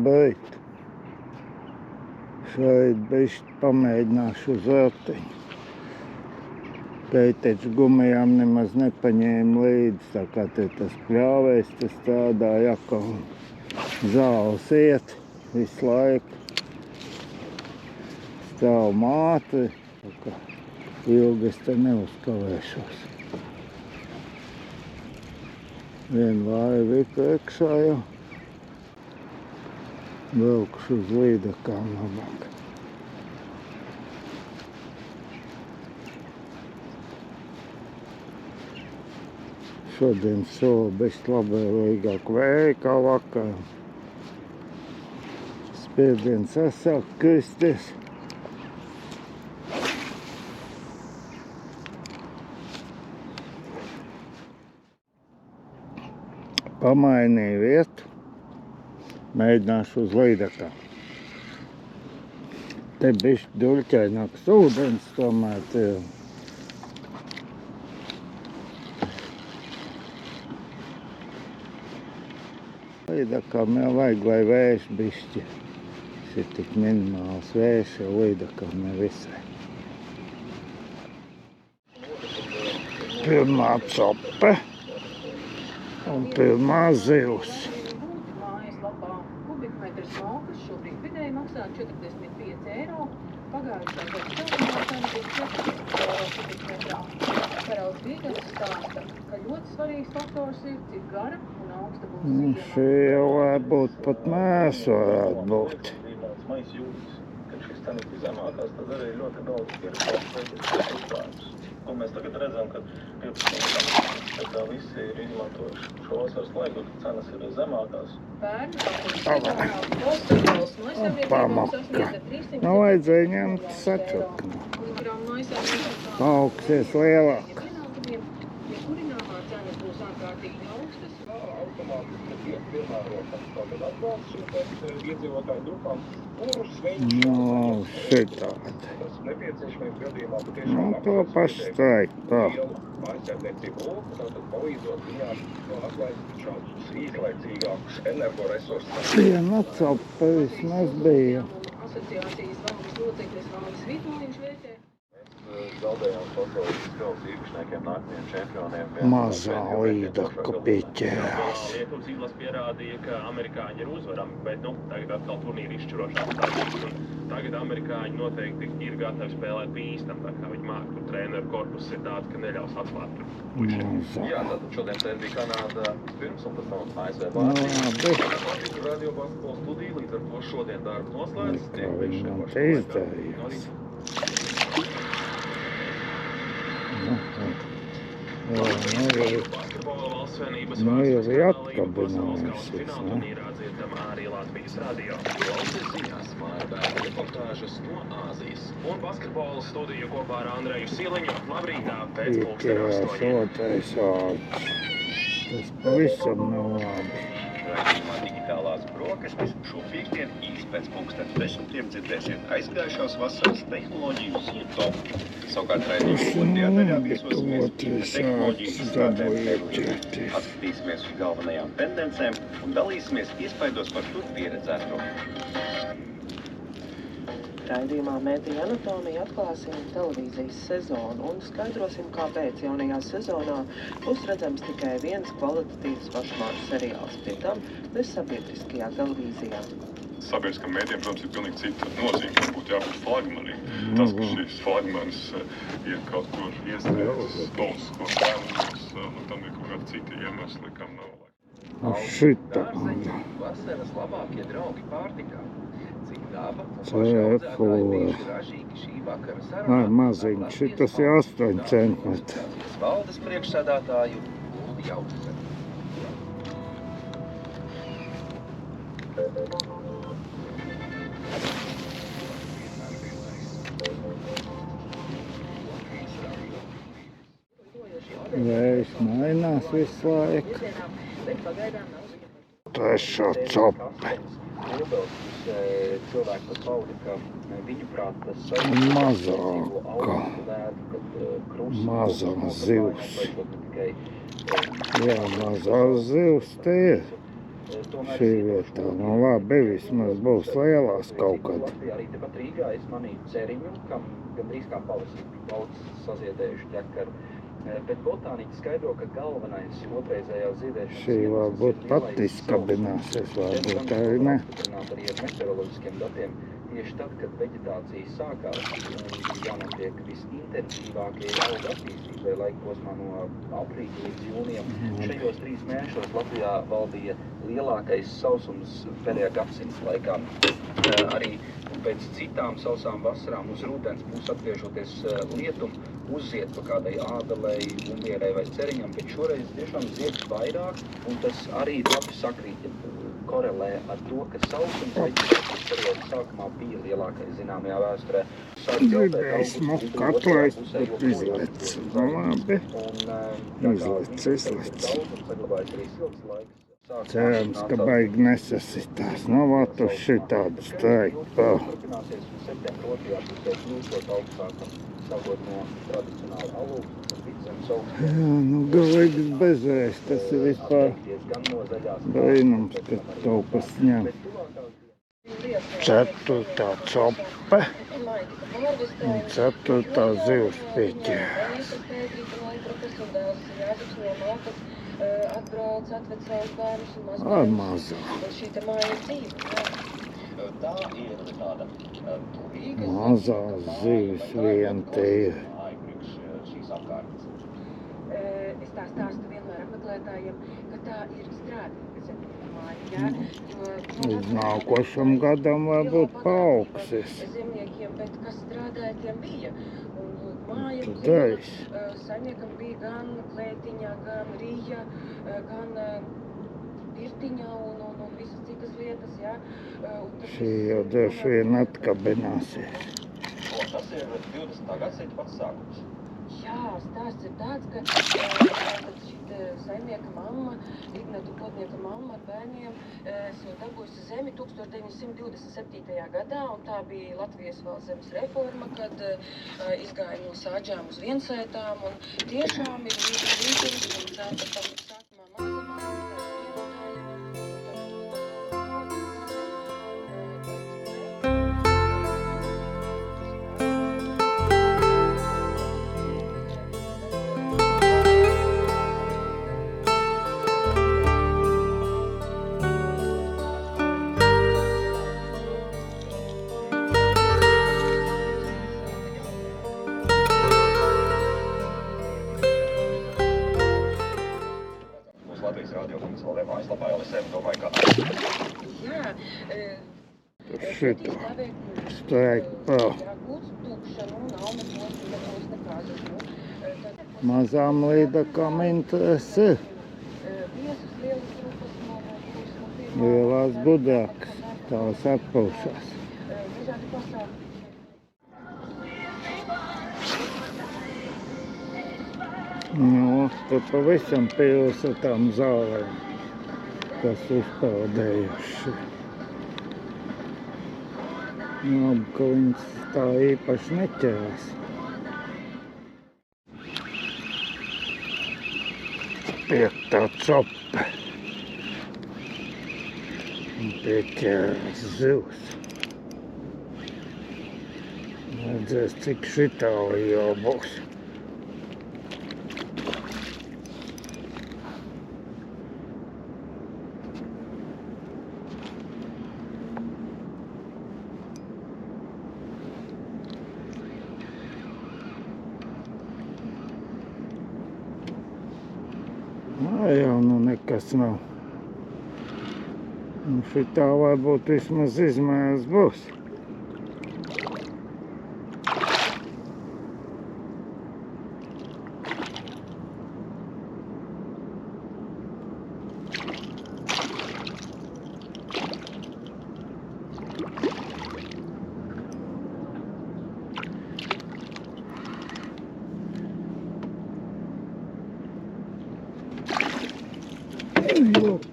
beigt. Šeit bišķi pamēģināšu uz vērtiņu. Teiteču gumijām nemaz nepaņēma līdzi, tā kā te tas pļāvējs, tas strādā jaka un zāles iet visu laiku. Stāv māte, tā kā ilgi es te neuzkavēšos. Vienu laivu ir priekšā jau. Vilkšu uz līdakām labāk. Šodien sola bišķi labvēlīgāk vēja kā vakar. Spiediens sāk kristies. Pamainīju vietu. Mēģināšu uz līdakām. Te bišķi duļķaināks ūdens tomēr te. Līdakām jau vajag, lai vējš bišķi. Ir tik minimāls vējš, jau līdakām nevisai. Pirmā cope un pirmā zivs. Kubikmetrs smalkas šobrīd vidēji maksā 45 eiro. Pagājušā gada sākumā cena bija 40 eiro kubikmetrā. Karals Vīgars stāsta, ka ļoti svarīgs faktors ir, cik gara un augsta būs ziema. Šī jau varbūt pat mēs varētu būt. Maijs jūlis, kad šis cenas ir zemākās, tad arī ļoti daudz ir uzklājums. Un mēs tagad redzam, ka 15. gadā visi ir izmantojuši šo vasaras laiku, kad cenas ir zemākās. Pērni pakuļas Pamaka. Nav vajadzēja ņemt sačukni. Paaugsties lielāk. Kurināmā cenas būs ārkārtīgi augstas. Automātiski tiek piemērotas tātad atbalsts šīm iedzīvotāju grupām, kurus viņš Šitādi. tas nepieciešamības gadījumā patiešām To pašu straiku, tā. lielu mājasēmniecību loku, tātad palīdzot viņām atlaist šādus īslaicīgākus energoresursus. Viena cope vismaz bija. Asociācijas valdes loceklis Valdis Vitmaliņš vērtē. Zaudējām pasaules kausa īpašniekiem, nākamajiem čempioniem. Mazā līdaka pieķērās. Lietuvas izlase pierādīja, ka amerikāņi ir uzvarami, bet tagad atkal turnīri izšķirošās stāstības. Tagad amerikāņi noteikti ir gatavi spēlēt pīstam, tā kā viņi māk, tur treneru korpus ir tāds, ka neļaus atklāt. Jā, tātad šodien te bija Kanāda pirms un pēc tam ASV Vācija. Radio basketbola studija, līdz ar to šodien darbu noslēdz. Kā viņi man te izdarījās. Basketbola valsts svinības Nu, jau valsts ir pasaules atkabinājusies, fināla ne? turnīrā dzirdama arī Latvijas radio. Valsts ziņās māja bērnu reportāžas no Āzijas. Un basketbola studiju kopā ar Andreju Siliņu. Labrītā pēc Pieķērās 8. otrais āķis. Tas pavisam nav labi. Raidījumā digitālās brokastis šo piektdienu īsti pēc 10:00 dzirdēsiet aizgājušās vasaras tehnoloģiju zietopu. Savukārt raidījuma otrajā daļā viesosimies tehnoloģiju izstrādēm Berlīnē. Atskatīsimies uz galvenajām tendencēm un dalīsimies iespaidos par tur pieredzēto. Raidījumā Mēdija anatomija atklāsim televīzijas sezonu un skaidrosim, kāpēc jaunajā sezonā būs redzams tikai viens kvalitatīvs pašmāru seriāls, pie tam nesabiedriskajā televīzijā. Sabiedriskam mēdījam, protams, ir pilnīgi cita nozīme, ka būtu jābūt flagmanim. Tas, ka šīs flagmanis iet kaut kur iestrēdzis, politiskos lēmumus, tam ir kaut kādi citi iemesli, kam nav laika. Šitādi. Vasaras labākie draugi pārtikā. Cik daba un Cefula. pašaudzētāji bijuši ražīgi šī vakara Ai, sarunā. maziņš, šitas ir 8 centimetri. Valdes priekšsēdētāju Uldi Jaudzeni. Vējš mainās visu laiku. Trešā cope. Cilvēki pat pauda, ka viņuprāt tas Mazāka. Mazā zivs. Jā, mazā zivs te ir. Šī vietā, nu labi, vismaz būs lielās kaut kad. Arī tepat Rīgā es manīju ceriņu, kam gandrīz kā pavasarī daudz saziedējuši ķekaru. Bet botāniķi skaidro, ka galvenais otrreizējā ziedēšanas Šī varbūt pat izkabināsies, varbūt arī ne. Arī ar meteoroloģiskiem datiem. Tieši tad, kad veģetācija sākās, jānotiek visintensīvākie auga attīstībai laikposmā no aprīļa līdz jūnijam. Šajos 3 mēnešos Latvijā valdīja lielākais sausums pēdējā gadsimta laikā. Arī pēc citām sausām vasarām uz rudens būs atgriežoties lietum, uzziet pa kādai ābelei, bumbierai vai ceriņam, bet šoreiz tiešām zied vairāk, un tas arī labi sakrīt, korelē ar to, ka sausums veģetācijas perioda sākumā bija lielākais zināmajā vēsturē. Gribēju smuku atlaist, bet izlec. Nu labi, izlec. Cerams, ka baigi nesasitās. Nu, vat uz šitādu straiku. Turpināsies septembra otrajā pusē kļūstot augstākam, sākot no tradicionāla alūksnes un vidzemes augstiem. Jā, nu galīgi bezvēs, tas ir vispār brīnums, ka kaut kas ņem. 4. cope un 4. zivs pieķērās. Atbrauc, atved savus bērnus un Ar mazā. šī te māja ir dzīva. Tā ir tāda turīga Mazā zivis vien te ir. priekš šīs apkārtnes. Es tā stāstu vienmēr apmeklētājiem, ka tā ir strādīga zemnieka māja. Uz nākošam gadam varbūt paaugsies. Zemniekiem, bet kas strādāja, tiem bija. Un māja Tad bija, eis. saimniekam bija gan klētiņa, gan rīja, gan pirtiņa un visas citas lietas, jā. Šī jau droši vien atkabināsies. Tas ir 20. gadsimta pats sākums. Jā, stāsts ir tāds, ka šī saimnieka mamma, Ignatu Potnieka mamma ar bērniem esot dabūjusi zemi 1927. gadā, un tā bija Latvijas valsts zemes reforma, kad izgāja no sāģām uz viensētām, un tiešām ir līdzums, un tā sākumā mazamā, Latvijas radio LV mājaslapā LSM, domāju, ka jā, Šito straiku vēl. Mazām līdakām interesi ir. Lielās gudrākas, tās atpūšās. Nu, tur pavisam pils ar tām zālēm, kas uzpeldējuši. Labi, ka viņas tā īpaši neķērās. Piektā cope. Un pieķērās zivs. Redzēs, cik šitāli jau būs. Jau nu nekas nav. Un šitā varbūt vismaz izmērs būs.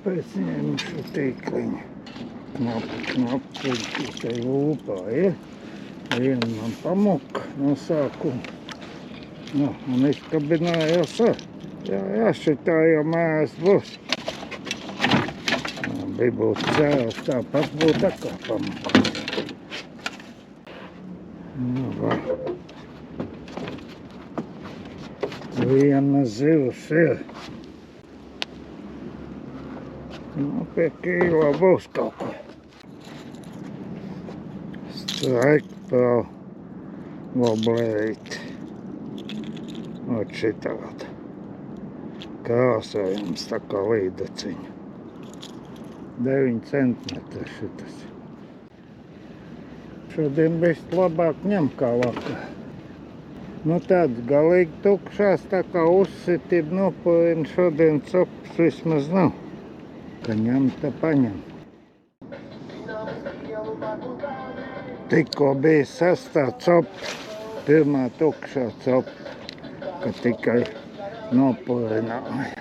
Pēc ņemšu tīkliņu. Knapi, tikai lūpā ir. Viena man pamuka no sākuma. Nu, un izkabinājās ar. Jā, šitā jau mērs būs. labi būtu cēls, tāpat būtu atkal pamokos. Nu, va. Viena zivs ir. Nu, pie kīlo būs kaut ko. Straikpēl voblēt. Ot šitāda. Krāsojums tā kā līdaciņa. 9 centimetri šitas. Šodien bišķi labāk ņem kā vakar. Nu tāds galīgi tukšās, tā kā uzsitib nopurina, šodien copas vismaz nav. Ka ņem, tā paņem. Tikko bija sastā copa, pirmā tukšā copa, ka tikai nopurināja.